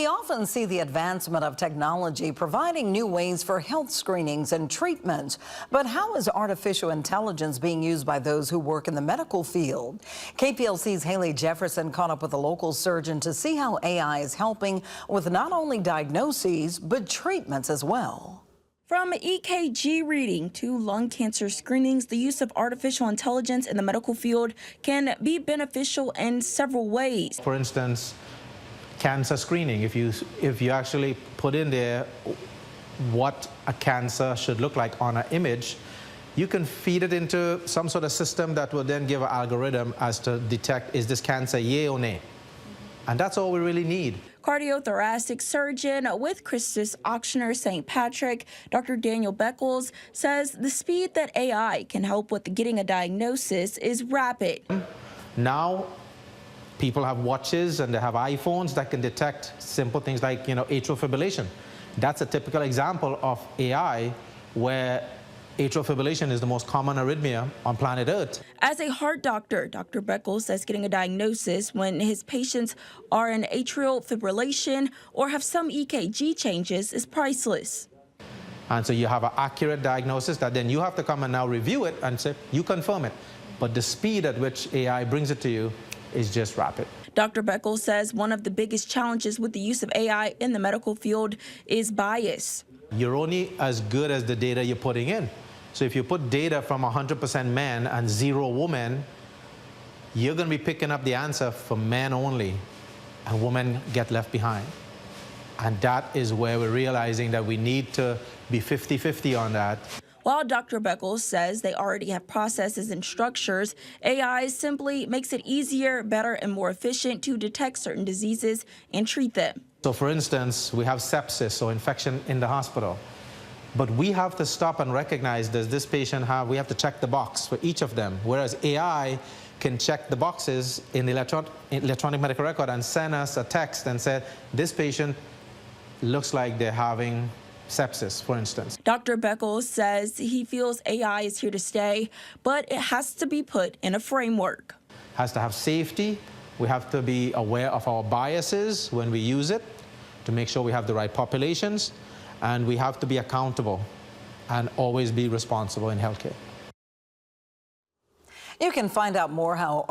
We often see the advancement of technology providing new ways for health screenings and treatments. But how is artificial intelligence being used by those who work in the medical field? KPLC's Haley Jefferson caught up with a local surgeon to see how AI is helping with not only diagnoses, but treatments as well. From EKG reading to lung cancer screenings, the use of artificial intelligence in the medical field can be beneficial in several ways. For instance, cancer screening. If you actually put in there what a cancer should look like on an image, you can feed it into some sort of system that will then give an algorithm as to detect, is this cancer, yay or nay? And that's all we really need. Cardiothoracic surgeon with Christus Auctioner St. Patrick, Dr. Daniel Beckles, says the speed that AI can help with getting a diagnosis is rapid. Now, people have watches and they have iPhones that can detect simple things like, atrial fibrillation. That's a typical example of AI where atrial fibrillation is the most common arrhythmia on planet Earth. As a heart doctor, Dr. Beckles says getting a diagnosis when his patients are in atrial fibrillation or have some EKG changes is priceless. And so you have an accurate diagnosis that then you have to come and now review it and say, you confirm it. But the speed at which AI brings it to you is just rapid. Dr. Beckles says one of the biggest challenges with the use of AI in the medical field is bias. You're only as good as the data you're putting in. So if you put data from 100% men and 0 women, you're going to be picking up the answer for men only, and women get left behind. And that is where we're realizing that we need to be 50-50 on that. While Dr. Beckles says they already have processes and structures, AI simply makes it easier, better, and more efficient to detect certain diseases and treat them. So for instance, we have sepsis or infection in the hospital. But we have to stop and recognize, does this patient have, we have to check the box for each of them. Whereas AI can check the boxes in the electronic medical record and send us a text and say, this patient looks like they're having sepsis, for instance. Dr. Beckles says he feels AI is here to stay, but it has to be put in a framework. Has to have safety. We have to be aware of our biases when we use it to make sure we have the right populations. And we have to be accountable and always be responsible in healthcare. You can find out more how